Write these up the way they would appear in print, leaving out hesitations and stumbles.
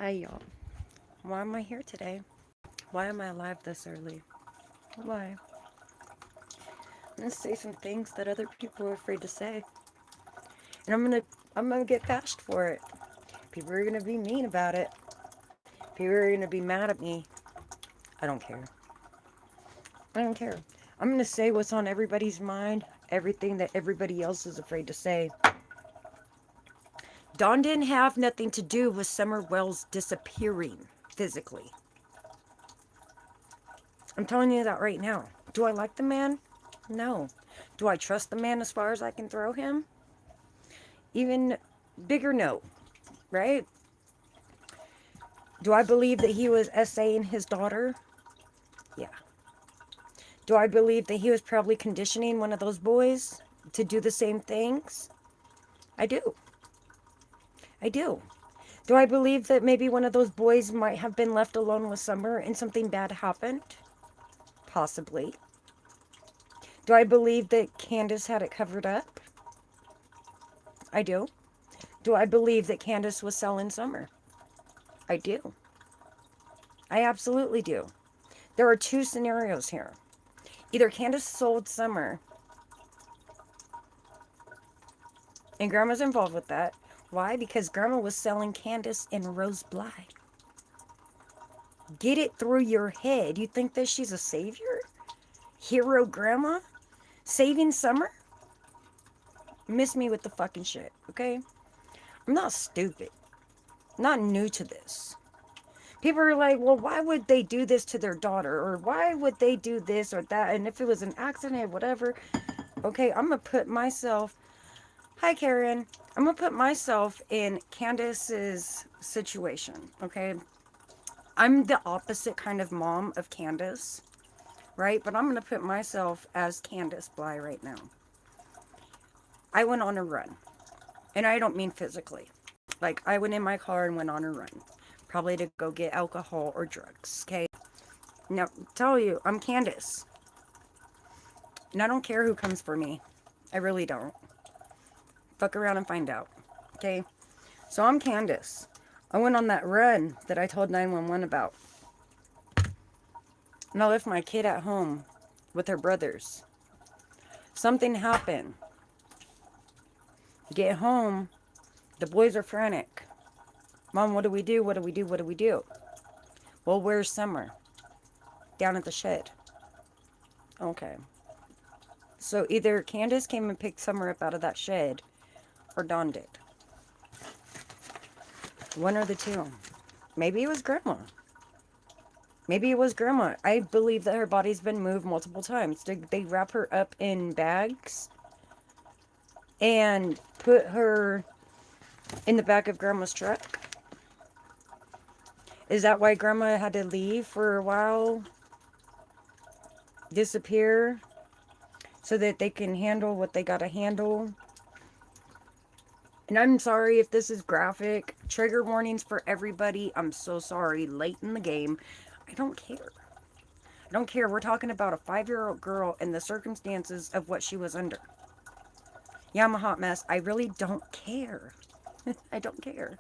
Hi, y'all. Why am I here today? Why am I alive this early? Why? I'm gonna say some things that other people are afraid to say, and I'm gonna get bashed for it. People are gonna be mean about it. People are gonna be mad at me. I don't care. I don't care. I'm gonna say what's on everybody's mind, everything that everybody else is afraid to say. Dawn didn't have nothing to do with Summer Wells disappearing physically. I'm telling you that right now. Do I like the man? No. Do I trust the man as far as I can throw him? Even bigger no, right? Do I believe that he was essaying his daughter? Yeah. Do I believe that he was probably conditioning one of those boys to do the same things? I do. I do. Do I believe that maybe one of those boys might have been left alone with Summer and something bad happened? Possibly. Do I believe that Candace had it covered up? I do. Do I believe that Candace was selling Summer? I do. I absolutely do. There are two scenarios here. Either Candace sold Summer, and Grandma's involved with that. Why? Because Grandma was selling Candace and Rose Bly. Get it through your head. You think that she's a savior? Hero Grandma? Saving Summer? Miss me with the fucking shit, okay? I'm not stupid. I'm not new to this. People are like, well, why would they do this to their daughter? Or why would they do this or that? And if it was an accident, whatever. Okay, I'm going to put myself... Hi, Karen. I'm going to put myself in Candace's situation, okay? I'm the opposite kind of mom of Candace, right? But I'm going to put myself as Candace Bly right now. I went on a run. And I don't mean physically. Like, I went in my car and went on a run. Probably to go get alcohol or drugs, okay? Now, tell you, I'm Candace. And I don't care who comes for me. I really don't. Fuck around and find out, okay? So I'm Candace. I went on that run that I told 911 about. And I left my kid at home with her brothers. Something happened. Get home, the boys are frantic. Mom, what do we do? What do we do? What do we do? Well, where's Summer? Down at the shed. Okay. So either Candace came and picked Summer up out of that shed, or Dawn did. One or the two. Maybe it was Grandma. Maybe it was Grandma. I believe that her body's been moved multiple times. Did they wrap her up in bags and put her in the back of Grandma's truck? Is that why Grandma had to leave for a while? Disappear? So that they can handle what they gotta handle? And I'm sorry if this is graphic. Trigger warnings for everybody. I'm so sorry. Late in the game. I don't care. I don't care. We're talking about a 5-year-old girl and the circumstances of what she was under. Yeah, I'm a hot mess. I really don't care. I don't care.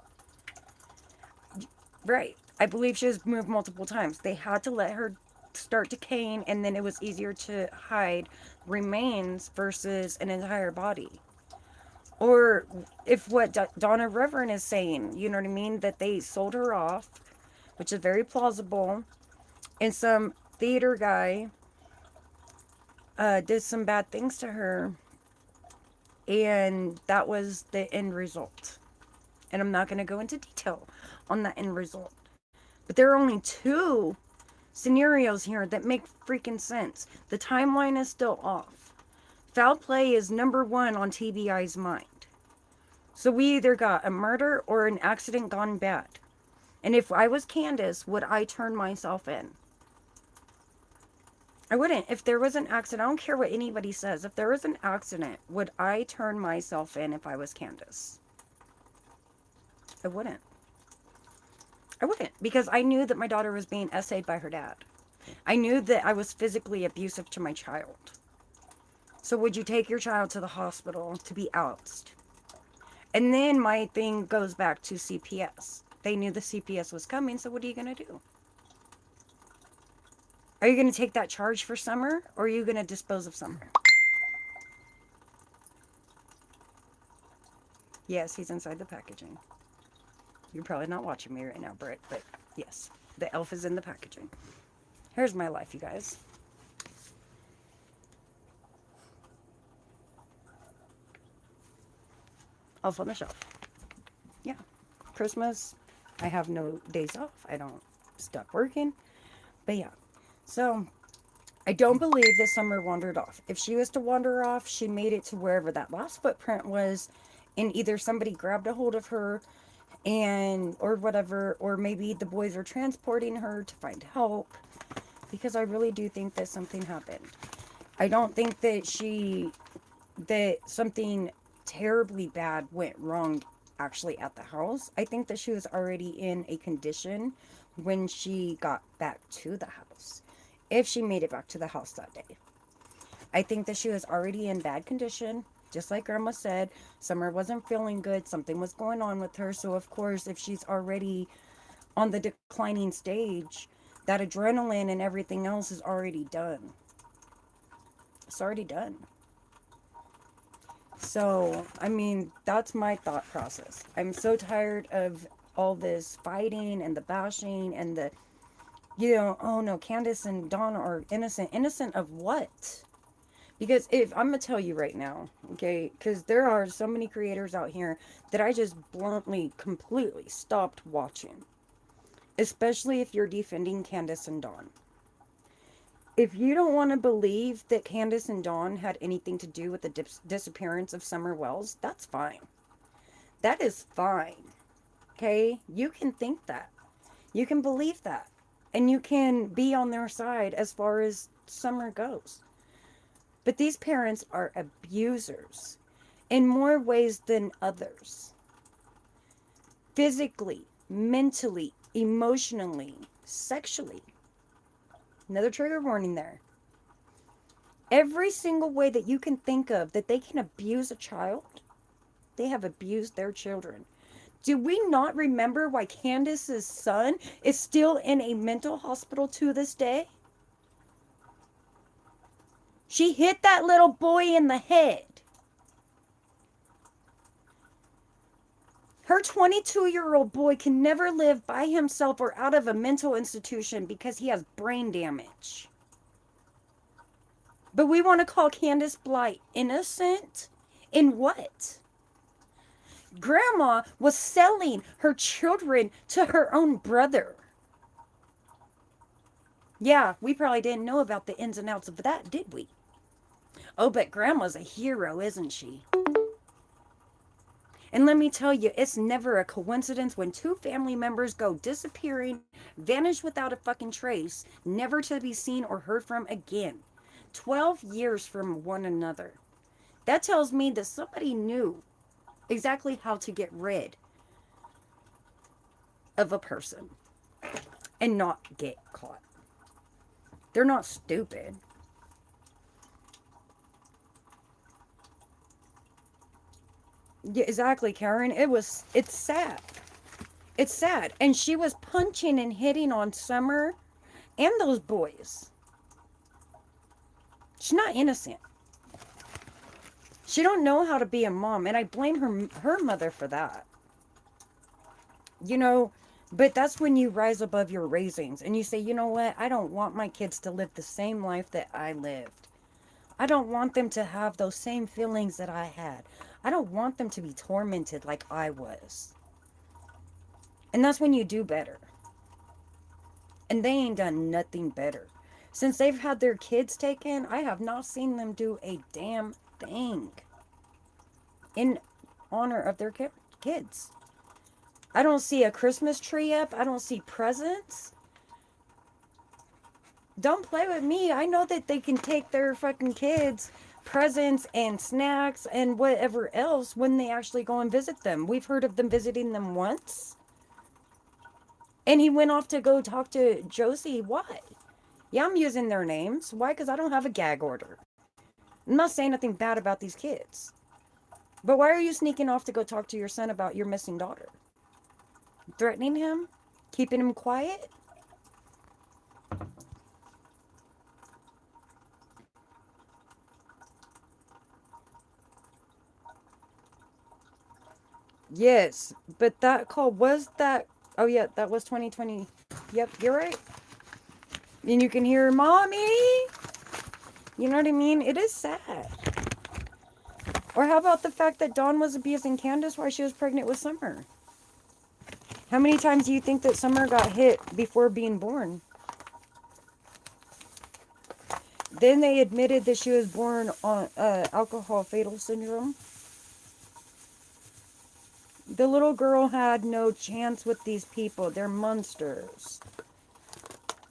Right. I believe she was moved multiple times. They had to let her start decaying, and then it was easier to hide remains versus an entire body. Or if what Donna Reverend is saying, you know what I mean, that they sold her off, which is very plausible, and some theater guy did some bad things to her, and that was the end result. And I'm not going to go into detail on that end result. But there are only two scenarios here that make freaking sense. The timeline is still off. Foul play is number one on TBI's mind. So we either got a murder or an accident gone bad. And if I was Candace, would I turn myself in? I wouldn't. If there was an accident, I don't care what anybody says. If there was an accident, would I turn myself in if I was Candace? I wouldn't. I wouldn't. Because I knew that my daughter was being essayed by her dad. I knew that I was physically abusive to my child. So would you take your child to the hospital to be ousted? And then my thing goes back to CPS. they knew the CPS was coming, so what are you going to do? Are you going to take that charge for Summer, or are you going to dispose of Summer? Yes, he's inside the packaging. You're probably not watching me right now, Britt, but yes, the elf is in the packaging. Here's my life, you guys. Elf on the shelf. Yeah. Christmas, I have no days off. I don't stop working. But yeah. So, I don't believe that Summer wandered off. If she was to wander off, she made it to wherever that last footprint was, and either somebody grabbed a hold of her and or whatever, or maybe the boys are transporting her to find help, because I really do think that something happened. I don't think that something terribly bad went wrong actually at the house. I think that she was already in a condition when she got back to the house, if she made it back to the house that day. I think that she was already in bad condition. Just like Grandma said, Summer wasn't feeling good. Something was going on with her. So, of course, if she's already on the declining stage, that adrenaline and everything else is already done. It's already done. So, I mean, that's my thought process. I'm so tired of all this fighting and the bashing and the, oh no, Candace and Dawn are innocent. Innocent of what? Because if I'm going to tell you right now, okay, because there are so many creators out here that I just bluntly, completely stopped watching. Especially if you're defending Candace and Dawn. If you don't want to believe that Candace and Dawn had anything to do with the disappearance of Summer Wells, that's fine. That is fine. Okay? You can think that. You can believe that. And you can be on their side as far as Summer goes. But these parents are abusers in more ways than others. Physically, mentally, emotionally, sexually. Another trigger warning there. Every single way that you can think of that they can abuse a child, they have abused their children. Do we not remember why Candace's son is still in a mental hospital to this day? She hit that little boy in the head. Her 22-year-old boy can never live by himself or out of a mental institution because he has brain damage. But we want to call Candace Blight innocent? In what? Grandma was selling her children to her own brother. Yeah, we probably didn't know about the ins and outs of that, did we? Oh, but Grandma's a hero, isn't she? And let me tell you, it's never a coincidence when two family members go disappearing, vanish without a fucking trace, never to be seen or heard from again. 12 years from one another. That tells me that somebody knew exactly how to get rid of a person and not get caught. They're not stupid. Yeah, exactly, Karen. It's sad. It's sad. And she was punching and hitting on Summer and those boys. She's not innocent. She don't know how to be a mom, and I blame her mother for that. But that's when you rise above your raisings and you say, you know what? I don't want my kids to live the same life that I lived. I don't want them to have those same feelings that I had. I don't want them to be tormented like I was. And that's when you do better. And they ain't done nothing better. Since they've had their kids taken, I have not seen them do a damn thing in honor of their kids. I don't see a Christmas tree up. I don't see presents. Don't play with me. I know that they can take their fucking kids presents and snacks and whatever else when they actually go and visit them. We've heard of them visiting them once. And he went off to go talk to Josie. Why? Yeah, I'm using their names. Why? Because I don't have a gag order. I'm not saying nothing bad about these kids. But why are you sneaking off to go talk to your son about your missing daughter? threatening him, keeping him quiet. Yes, but that call was that. Oh, yeah, that was 2020. Yep, you're right. And you can hear mommy. You know what I mean? It is sad. Or how about the fact that Dawn was abusing Candace while she was pregnant with Summer? How many times do you think that Summer got hit before being born? Then they admitted that she was born on alcohol fatal syndrome. The little girl had no chance with these people. They're monsters.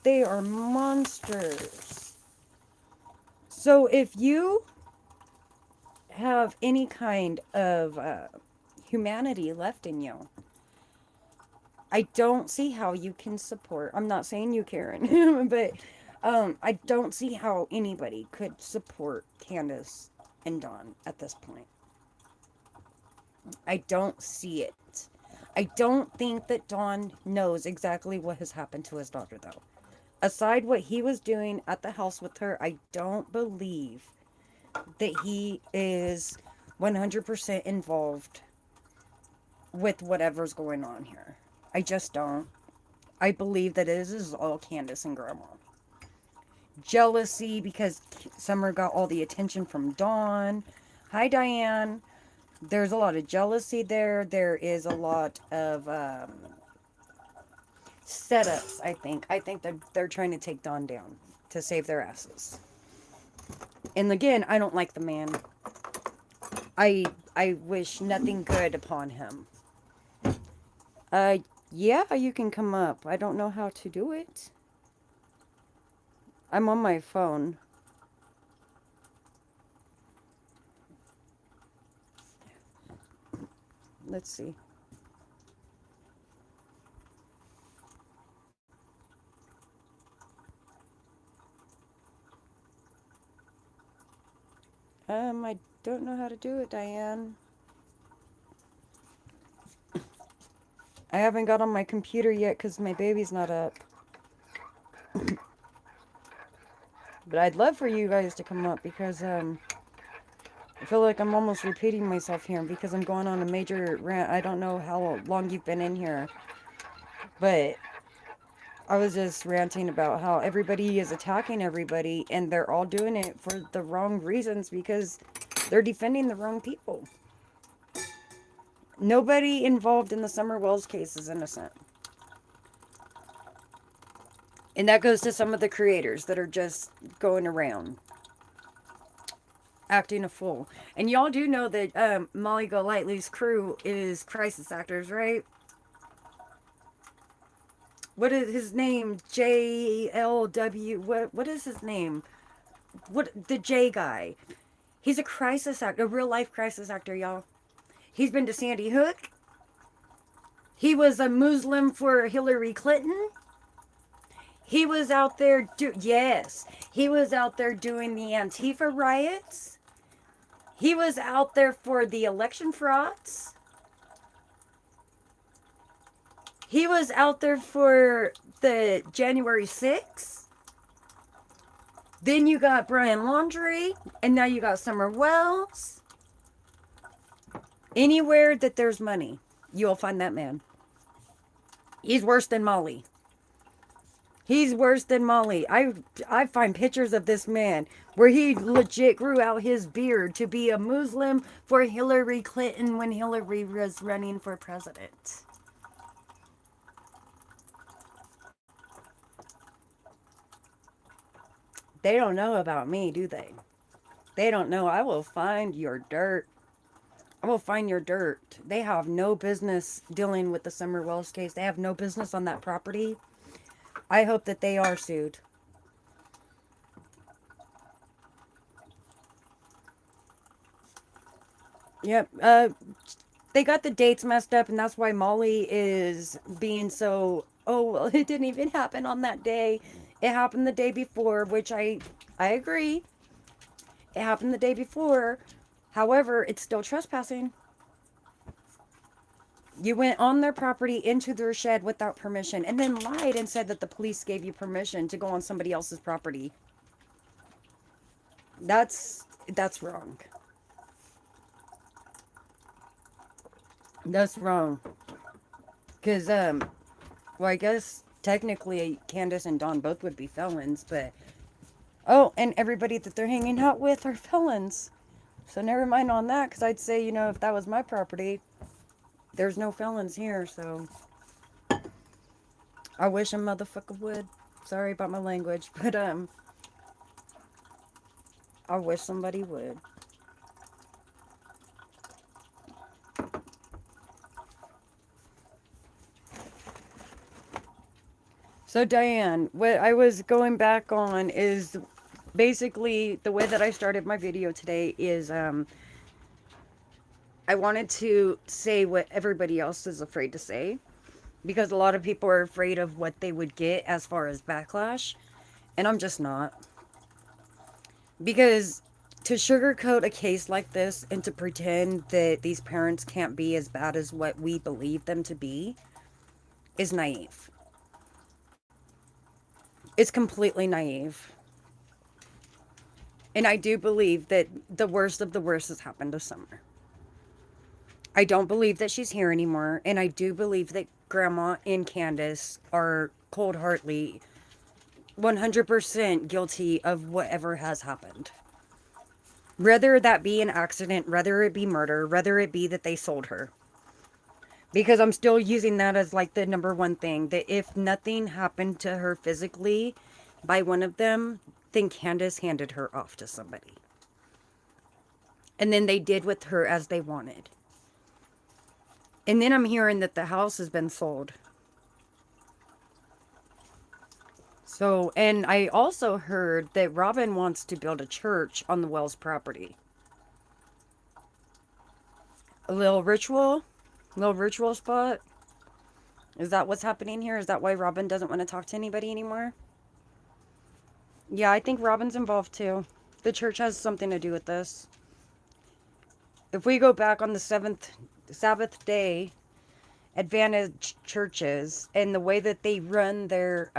They are monsters. So if you have any kind of humanity left in you, I don't see how you can support. I'm not saying you, Karen, but I don't see how anybody could support Candace and Dawn at this point. I don't see it. I don't think that Dawn knows exactly what has happened to his daughter, though. Aside what he was doing at the house with her, I don't believe that he is 100% involved with whatever's going on here. I just don't. I believe that it is all Candace and Grandma. Jealousy because Summer got all the attention from Dawn. Hi, Diane. There's a lot of jealousy there. There is a lot of setups, I think. I think that they're trying to take Dawn down to save their asses. And again, I don't like the man. I wish nothing good upon him. Yeah, you can come up. I don't know how to do it. I'm on my phone. Let's see. I don't know how to do it, Diane. I haven't got on my computer yet because my baby's not up. But I'd love for you guys to come up because, I feel like I'm almost repeating myself here because I'm going on a major rant. I don't know how long you've been in here, but I was just ranting about how everybody is attacking everybody and they're all doing it for the wrong reasons because they're defending the wrong people. Nobody involved in the Summer Wells case is innocent. And that goes to some of the creators that are just going around acting a fool. And y'all do know that Molly Golightly's crew is crisis actors, right? What is his name? JLW. What is his name? What the J guy? He's a crisis actor, a real life crisis actor, y'all. He's been to Sandy Hook. He was a Muslim for Hillary Clinton. He was out there yes. He was out there doing the Antifa riots. He was out there for the election frauds. He was out there for the January 6th. Then you got Brian Laundrie, and now you got Summer Wells. Anywhere that there's money, you'll find that man. He's worse than Molly. He's worse than Molly. I find pictures of this man where he legit grew out his beard to be a Muslim for Hillary Clinton when Hillary was running for president. They don't know about me, do they? They don't know. I will find your dirt. I will find your dirt. They have no business dealing with the Summer Wells case. They have no business on that property. I hope that they are sued. Yep. They got the dates messed up, and that's why Molly is being so. Oh well, it didn't even happen on that day. It happened the day before, which I agree. It happened the day before. However, it's still trespassing. You went on their property into their shed without permission and then lied and said that the police gave you permission to go on somebody else's property. That's wrong. That's wrong. Cuz well, I guess technically Candace and Dawn both would be felons, but oh, and everybody that they're hanging out with are felons. So never mind on that, cuz I'd say, you know, if that was my property, there's no felons here, so I wish a motherfucker would. Sorry about my language, but I wish somebody would. So Diane, what I was going back on is basically the way that I started my video today is I wanted to say what everybody else is afraid to say, because a lot of people are afraid of what they would get as far as backlash, and I'm just not. Because to sugarcoat a case like this and to pretend that these parents can't be as bad as what we believe them to be is naive. It's completely naive. And I do believe that the worst of the worst has happened to Summer. I don't believe that she's here anymore, and I do believe that Grandma and Candace are cold-heartedly 100% guilty of whatever has happened. Whether that be an accident, whether it be murder, whether it be that they sold her. Because I'm still using that as like the number one thing, that if nothing happened to her physically by one of them, then Candace handed her off to somebody. And then they did with her as they wanted. And then I'm hearing that the house has been sold. So, and I also heard that Robin wants to build a church on the Wells property. A little ritual spot. Is that what's happening here? Is that why Robin doesn't want to talk to anybody anymore? Yeah, I think Robin's involved too. The church has something to do with this. If we go back on the Sabbath day, Advantage churches and the way that they run their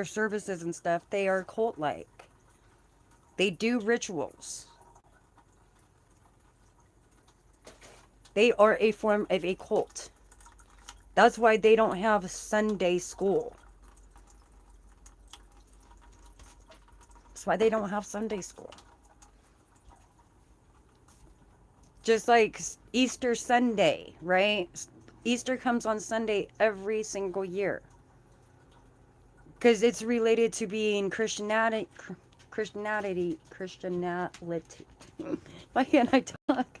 services and stuff, they are cult-like. They do rituals. They are a form of a cult. That's why they don't have Sunday school. That's why they don't have Sunday school. Just like Easter Sunday, right? Easter comes on Sunday every single year. Because it's related to being Christianity. Why can't I talk?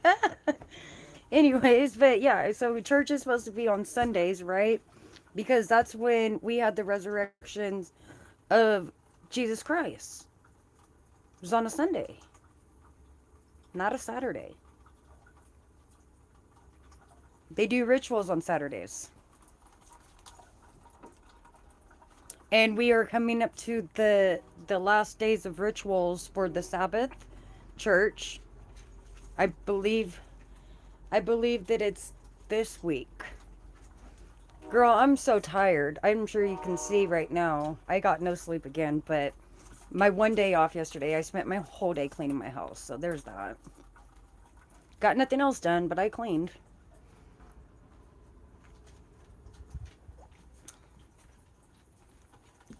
Anyways, but yeah, so church is supposed to be on Sundays, right? Because that's when we had the resurrections of Jesus Christ. It was on a Sunday, not a Saturday. They do rituals on Saturdays. And we are coming up to the last days of rituals for the Sabbath church. I believe that it's this week. Girl, I'm so tired. I'm sure you can see right now. I got no sleep again, but my one day off yesterday, I spent my whole day cleaning my house. So there's that. Got nothing else done, but I cleaned.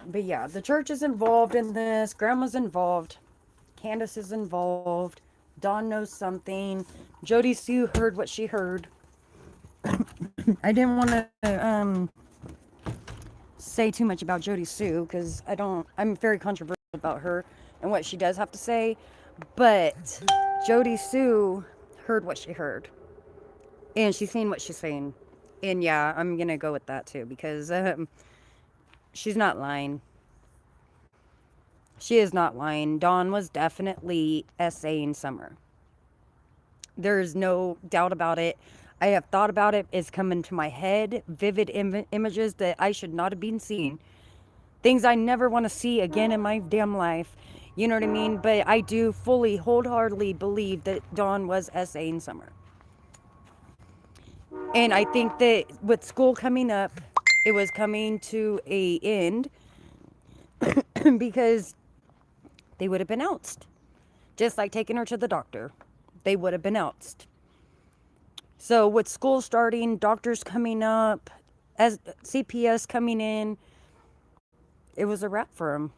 But yeah, the church is involved in this. Grandma's involved. Candace is involved. Dawn knows something. Jody Sue heard what she heard. I didn't want to say too much about Jody Sue because I'm very controversial about her and what she does have to say. But Jody Sue heard what she heard. And she's seen what she's saying. And yeah, I'm going to go with that too because she's not lying. She is not lying. Dawn was definitely essaying Summer. There's no doubt about it. I have thought about it. It's come into my head. Vivid images that I should not have been seeing. Things I never want to see again in my damn life. You know what I mean? But I do fully, wholeheartedly believe that Dawn was essaying Summer. And I think that with school coming up, it was coming to a end because they would have been outsed. Just like taking her to the doctor. They would have been outsed. So with school starting, doctors coming up, as CPS coming in, it was a wrap for them.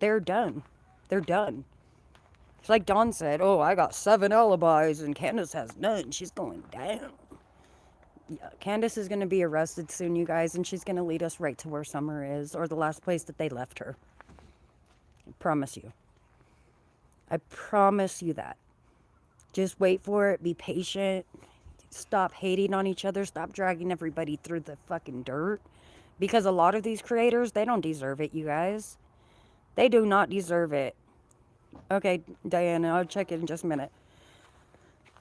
They're done. They're done. It's like Dawn said, oh, I got 7 alibis and Candace has none. She's going down. Yeah, Candace is going to be arrested soon, you guys, and she's going to lead us right to where Summer is, or the last place that they left her. I promise you. I promise you that. Just wait for it. Be patient. Stop hating on each other. Stop dragging everybody through the fucking dirt. Because a lot of these creators, they don't deserve it, you guys. They do not deserve it. Okay, Diana, I'll check it in just a minute.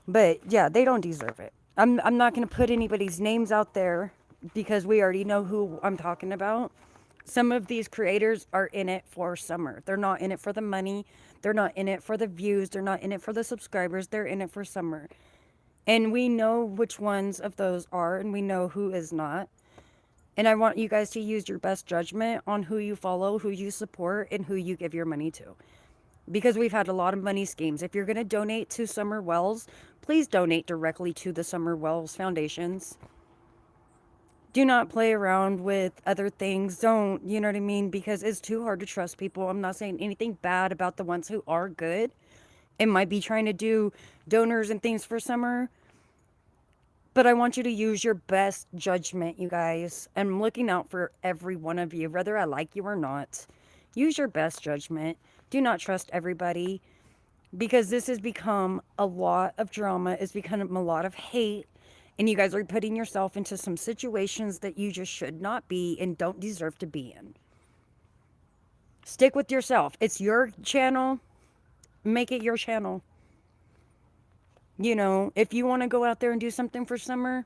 But yeah, they don't deserve it. I'm not going to put anybody's names out there because we already know who I'm talking about. Some of these creators are in it for Summer. They're not in it for the money. They're not in it for the views. They're not in it for the subscribers. They're in it for Summer. And we know which ones of those are, and we know who is not. And I want you guys to use your best judgment on who you follow, who you support, and who you give your money to. Because we've had a lot of money schemes. If you're going to donate to Summer Wells, please donate directly to the Summer Wells Foundations. Do not play around with other things. Don't, you know what I mean? Because it's too hard to trust people. I'm not saying anything bad about the ones who are good and might be trying to do donors and things for Summer. But I want you to use your best judgment, you guys. I'm looking out for every one of you, whether I like you or not. Use your best judgment. Do not trust everybody. Because this has become a lot of drama. It's become a lot of hate. And you guys are putting yourself into some situations that you just should not be and don't deserve to be in. Stick with yourself. It's your channel. Make it your channel. You know, if you want to go out there and do something for Summer,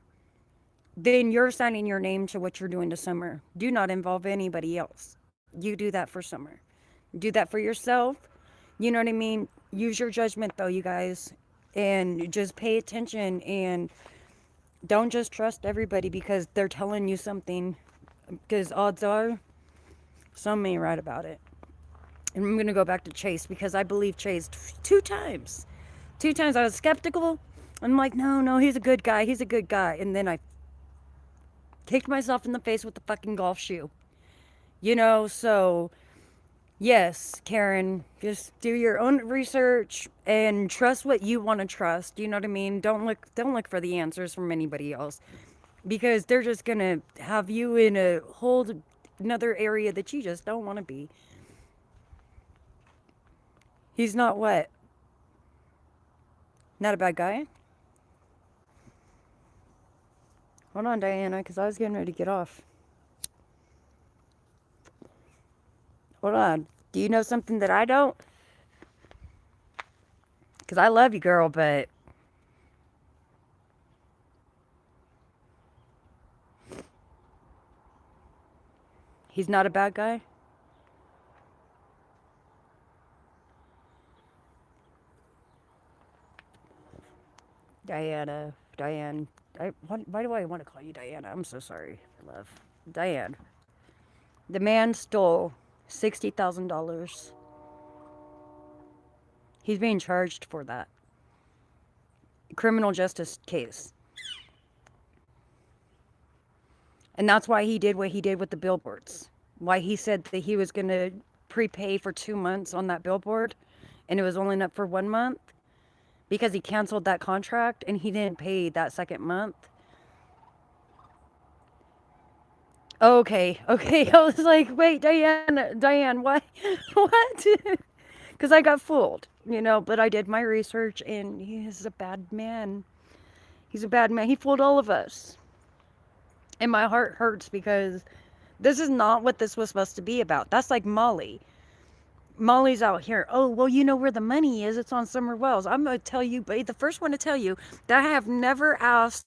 then you're signing your name to what you're doing to Summer. Do not involve anybody else. You do that for Summer. Do that for yourself. You know what I mean? Use your judgment, though, you guys. And just pay attention and don't just trust everybody because they're telling you something. Because odds are, some ain't right about it. And I'm going to go back to Chase because I believe Chase 2 times. 2 times I was skeptical. I'm like, no, he's a good guy. He's a good guy. And then I kicked myself in the face with the fucking golf shoe. You know, so yes, Karen, just do your own research and trust what you want to trust. You know what I mean? Don't look for the answers from anybody else because they're just going to have you in a whole another area that you just don't want to be. He's not what? Not a bad guy? Hold on, Diana, because I was getting ready to get off. Hold on. Do you know something that I don't? Because I love you, girl, but he's not a bad guy? Diane, why do I want to call you Diana? I'm so sorry, love. Diane. The man stole $60,000. He's being charged for that. Criminal justice case. And that's why he did what he did with the billboards. Why he said that he was going to prepay for 2 months on that billboard and it was only up for 1 month. Because he canceled that contract and he didn't pay that second month. Okay. I was like, wait, Diane, what? What? Because I got fooled, you know, but I did my research and he is a bad man. He's a bad man. He fooled all of us. And my heart hurts because this is not what this was supposed to be about. That's like Molly. Molly's out here. Oh, well, you know where the money is. It's on Summer Wells. I'm going to tell you, but the first one to tell you that I have never asked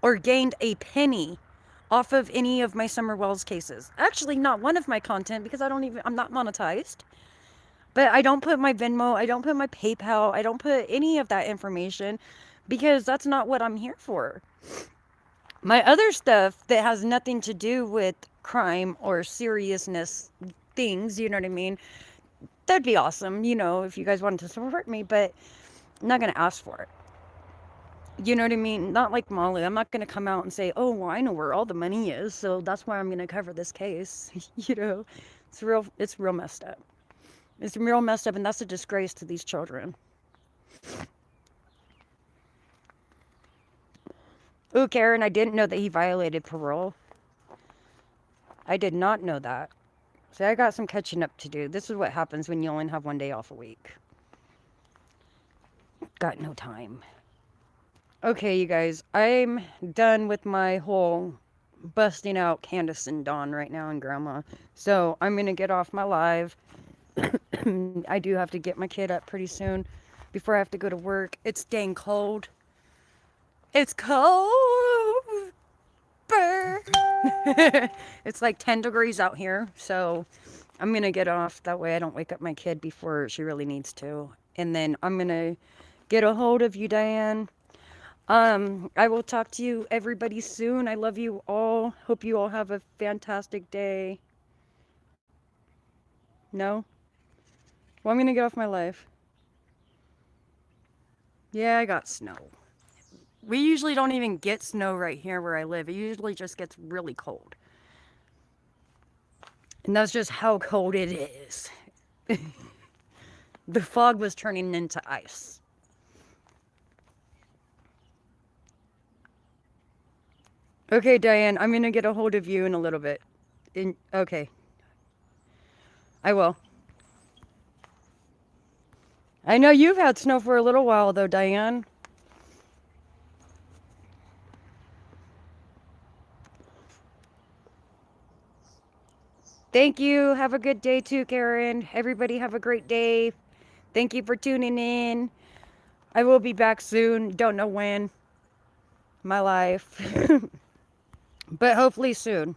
or gained a penny off of any of my Summer Wells cases. Actually, not one of my content because I'm not monetized. But I don't put my Venmo, I don't put my PayPal, I don't put any of that information because that's not what I'm here for. My other stuff that has nothing to do with crime or seriousness things, you know what I mean? That'd be awesome, if you guys wanted to support me, but I'm not going to ask for it. You know what I mean? Not like Molly. I'm not going to come out and say, oh, well, I know where all the money is, so that's why I'm going to cover this case. It's real messed up. It's real messed up, and that's a disgrace to these children. Ooh, Karen, I didn't know that he violated parole. I did not know that. So I got some catching up to do. This is what happens when you only have 1 day off a week. Got no time. Okay, you guys, I'm done with my whole busting out Candace and Dawn right now and Grandma. So I'm going to get off my live. I do have to get my kid up pretty soon before I have to go to work. It's dang cold. It's cold. It's like 10 degrees out here, so I'm gonna get off. That way I don't wake up my kid before she really needs to. And then I'm gonna get a hold of you, Diane. I will talk to you everybody soon. I love you all. Hope you all have a fantastic day. No? Well, I'm gonna get off my life. Yeah, I got snow. We usually don't even get snow right here where I live. It usually just gets really cold. And that's just how cold it is. The fog was turning into ice. Okay, Diane, I'm gonna get a hold of you in a little bit. Okay. I will. I know you've had snow for a little while, though, Diane. Thank you. Have a good day, too, Karen. Everybody have a great day. Thank you for tuning in. I will be back soon. Don't know when. My life. But hopefully soon.